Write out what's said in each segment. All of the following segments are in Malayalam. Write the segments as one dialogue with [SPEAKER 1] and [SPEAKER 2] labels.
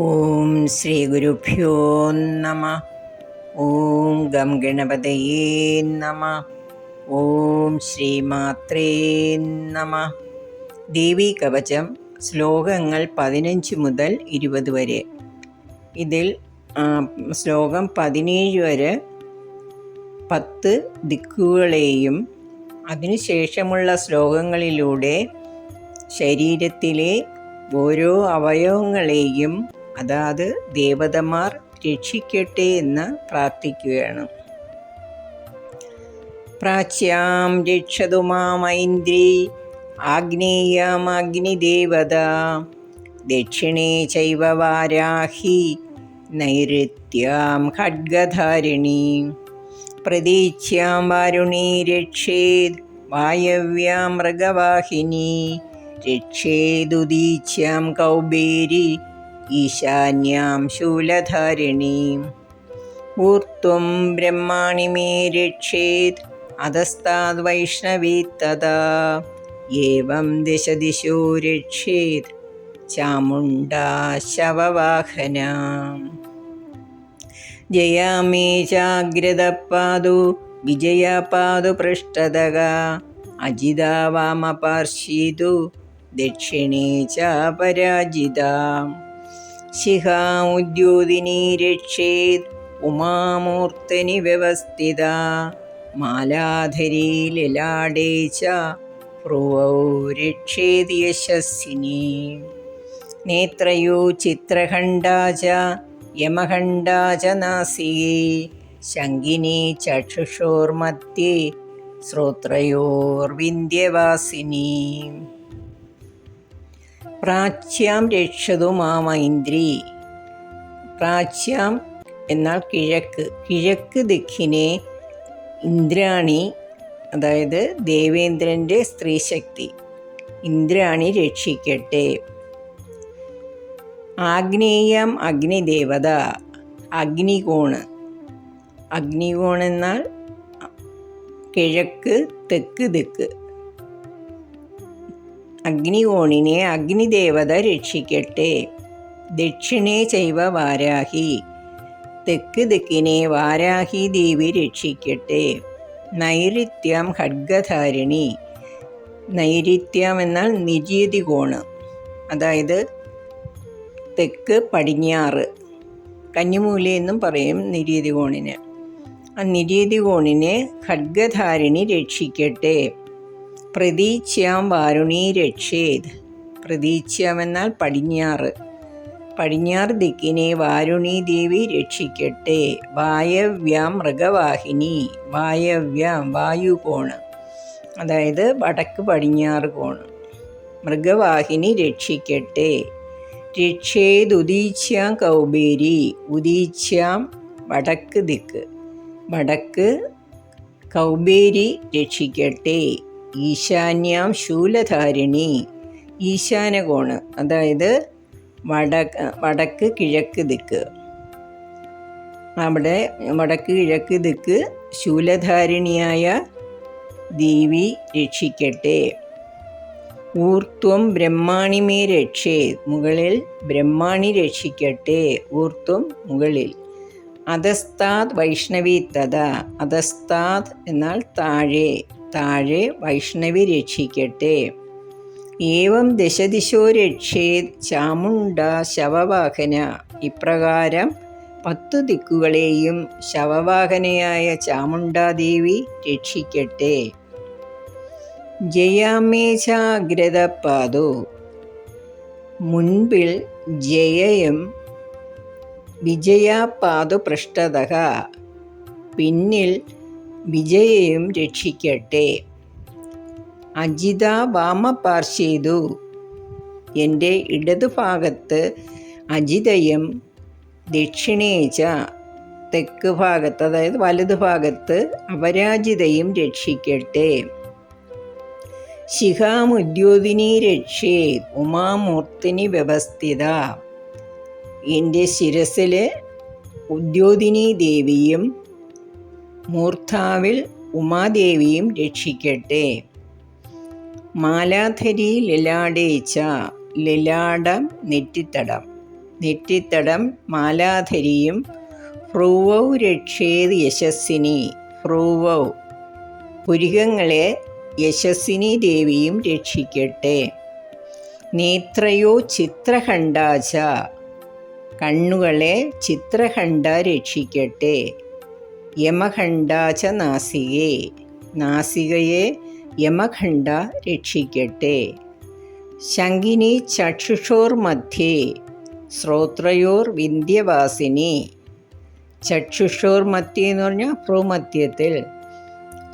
[SPEAKER 1] ഓം ശ്രീ ഗുരുഭ്യോ നമ. ഓം ഗം ഗണപതയേ നമ. ഓം ശ്രീമാത്രേ നമ. ദേവീ കവചം ശ്ലോകങ്ങൾ 15 മുതൽ 20 വരെ. ഇതിൽ ശ്ലോകം 17 വരെ 10 ദിക്കുകളെയും അതിനുശേഷമുള്ള ശ്ലോകങ്ങളിലൂടെ ശരീരത്തിലെ ഓരോ അവയവങ്ങളെയും അതാത് ദേവതമാർ രക്ഷിക്കട്ടെ എന്ന് പ്രാർത്ഥിക്കുകയാണ്. പ്രാച്യാം രക്ഷതു മാമൈന്ദ്രീ ആഗ്നേയാം അഗ്നിദേവത ദക്ഷിണേ ചൈവ വാരാഹി നൈഋത്യാം ഖഡ്ഗധാരിണീ പ്രതീച്യാം വാരുണീ രക്ഷേത് വായവ്യാം മൃഗവാഹിനി രക്ഷേതുദീച്യാം കൗബേരി ഈശാന്യാം ശൂലധാരിണീം ഊർധ്വം ബ്രഹ്മാണി മേ രക്ഷേത് അധസ്താദ് വൈഷ്ണവീ തഥാ ഏവം ദിശദിശോ രക്ഷേത് ചാമുണ്ഡാ ശവവാഹന. ജയാ മേ ചാഗ്രതപാദു വിജയപാദു പൃഷ്ഠതഃ അജിതാ വാമപാർശ്വീതു ദക്ഷിണേ ച പരാജിതാ ശിഖാ ഉദ്യോതിനി രക്ഷേത് ഉമാമൂർത്തനി വ്യവസ്ഥിതാ മാലാധരീ ലലാടേ ച ഭ്രുവൗ രക്ഷേത് യശസ്വിനി നേത്രയോ ചിത്രഖണ്ഡാ ച യമഖണ്ഡാ ച നാസികേ ശങ്കിനി ചക്ഷുഷോർമധ്യേ ശ്രോത്രയോർവിന്ധ്യവാസിനി. പ്രാച്യാം രക്ഷതു മാമൈന്ദ്രീ. പ്രാച്യാം എന്നാൽ കിഴക്ക്. കിഴക്ക് ദിക്കിനെ ഇന്ദ്രാണി, അതായത് ദേവേന്ദ്രൻ്റെ സ്ത്രീശക്തി ഇന്ദ്രാണി രക്ഷിക്കട്ടെ. ആഗ്നേയം അഗ്നിദേവത, അഗ്നികോണ്. അഗ്നികോൺ എന്നാൽ കിഴക്ക് തെക്ക് ദിക്ക്. അഗ്നികോണിനെ അഗ്നിദേവത രക്ഷിക്കട്ടെ. ദക്ഷിണേ ചൈവ വാരാഹി. തെക്ക് ദിക്കിനെ വാരാഹി ദേവി രക്ഷിക്കട്ടെ. നൈഋത്യം ഖഡ്ഗധാരിണി. നൈഋത്യം എന്നാൽ നിര്യതി കോണ്, അതായത് തെക്ക് പടിഞ്ഞാറ്. കന്നിമൂല എന്നും പറയും നിര്യതി കോണിന്. ആ നിര്യതി കോണിനെ ഖഡ്ഗധാരിണി രക്ഷിക്കട്ടെ. പ്രതീച്യാം വാരുണീ രക്ഷേത്. പ്രതീച്യാം എന്നാൽ പടിഞ്ഞാറ്. പടിഞ്ഞാറ് ദിക്കിനെ വാരുണീ ദേവി രക്ഷിക്കട്ടെ. വായവ്യാം മൃഗവാഹിനി. വായവ്യാം വായുകോണ്, അതായത് വടക്ക് പടിഞ്ഞാറ് കോണ്. മൃഗവാഹിനി രക്ഷിക്കട്ടെ. രക്ഷേതുദീച്യാം കൗബേരി. ഉദീച്യാം വടക്ക് ദിക്ക്. വടക്ക് കൗബേരി രക്ഷിക്കട്ടെ. ഈശാന്യാം ശൂലധാരിണി. ഈശാനകോണ്, അതായത് വടക്ക് കിഴക്ക് ദിക്ക്. അവിടെ വടക്ക് കിഴക്ക് ദിക്ക് ശൂലധാരിണിയായ ദേവി രക്ഷിക്കട്ടെ. ഊർധ്വം ബ്രഹ്മാണി മേ രക്ഷേ. മുകളിൽ ബ്രഹ്മാണി രക്ഷിക്കട്ടെ. ഊർധ്വം മുകളിൽ. അധസ്താദ് വൈഷ്ണവി തഥാ. അധസ്താദ് എന്നാൽ താഴെ. താഴെ വൈഷ്ണവി രക്ഷിക്കട്ടെ. ഏവം ദശദിശോ രക്ഷേത് ചാമുണ്ഡാ ശവവാഹന. ഇപ്രകാരം 10 ദിക്കുകളെയും ശവവാഹനയായ ചാമുണ്ഡാദേവി രക്ഷിക്കട്ടെ. ജയാമേ ചാഗ്രതപാദോ. മുൻപിൽ ജയയും വിജയപാദു പൃഷ്ഠതഃ. പിന്നിൽ വിജയയും രക്ഷിക്കട്ടെ. അജിത വാമപാർശ്വേതു. എൻ്റെ ഇടതുഭാഗത്ത് അജിതയും ദക്ഷിണേച്ച തെക്ക് ഭാഗത്ത്, അതായത് വലതുഭാഗത്ത് അപരാജിതയും രക്ഷിക്കട്ടെ. ശിഖാമുദ്യോതിനി രക്ഷേ ഉമാമൂർത്തിനി വ്യവസ്ഥിത. എൻ്റെ ശിരസിൽ ഉദ്യോതിനി ദേവിയും മൂർധാവിൽ ഉമാദേവിയും രക്ഷിക്കട്ടെ. മാലാധരി ലലാടേച്ച. ലലാടം നെറ്റിത്തടം. നെറ്റിത്തടം മാലാധരിയും ഭ്രുവൗ രക്ഷേത് യശസ്സിനി. ഭ്രുവൗ പുരികങ്ങളെ യശസ്സിനി ദേവിയും രക്ഷിക്കട്ടെ. നേത്രയോ ചിത്രഖണ്ഡാച കണ്ണുകളെ ചിത്രഖണ്ഡ രക്ഷിക്കട്ടെ. യമഖണ്ഡാച നാസികേ നാസികയെ യമഖണ്ഡ രക്ഷിക്കട്ടെ. ശങ്കിനി ചക്ഷുഷോർ മധ്യേ ശ്രോത്രയോർ വിന്ധ്യവാസിനി. ചക്ഷുഷോർ മധ്യേ എന്ന് പറഞ്ഞാൽ ഭ്രൂമധ്യത്തിൽ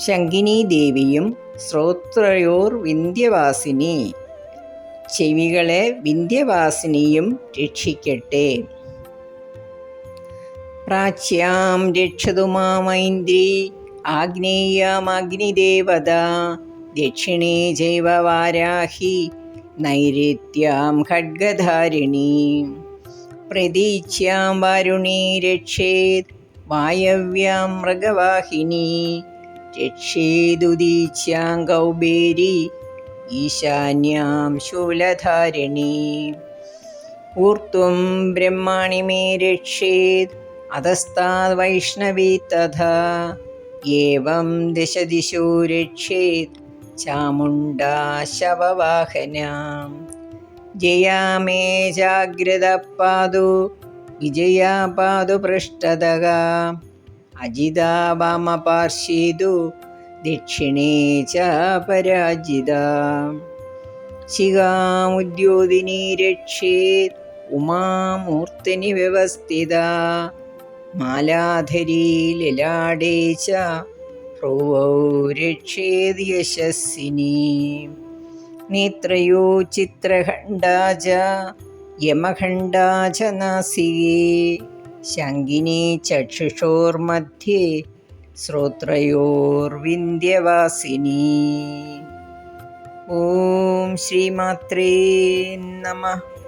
[SPEAKER 1] ശങ്കിനി ദേവിയും ശ്രോത്രയോർ വിന്ധ്യവാസിനി ചെവികളെ വിന്ധ്യവാസിനിയും രക്ഷിക്കട്ടെ. പ്രാച്യാം രക്ഷതു മാമൈന്ദ്രി ആഗ്നേയാമഗ്നിദേവത. ദക്ഷിണേ ജൈവ വാരാഹി നൈരുത്യാം ഖഡ്ഗധാരിണീ. പ്രതീച്യാം വാരുണീ രക്ഷേത് വായവ്യാം മൃഗവാഹിനി. രക്ഷേതുദീച്യാം കൗബേരി ഈശാന്യാം ശൂലധാരിണീ. ഊർധ്വം ബ്രഹ്മാണി മേ രക്ഷേത് അധസ്താദ് വൈഷ്ണവീ തഥാ. ഏവം ദശദിശോ രക്ഷേത് ചാമുണ്ഡാ ശവവാഹനാം. ജയാ മേ ജാഗ്രത പാതു വിജയാ പാതു പൃഷ്ഠതഃ. അജിതാ വാമപാർശ്വേതു ദക്ഷിണേ ച പരാജിതാ. ശിഖാമുദ്യോതിനി രക്ഷേത് ഉമാമൂർത്തിനി വ്യവസ്ഥിതാ. മാലാധരീ ലലാടേ ച ഭ്രുവൗ രക്ഷേത് യശസ്സിനി. നേത്രയോ ചിത്രഖണ്ഡാ ച യമഖണ്ഡാ ച നാസികേ. ശങ്കിനി ചക്ഷുഷോർമധ്യേ ശ്രോത്രയോർവിന്ധ്യവാസിനി. ഓം ശ്രീമാത്രേ നമഃ.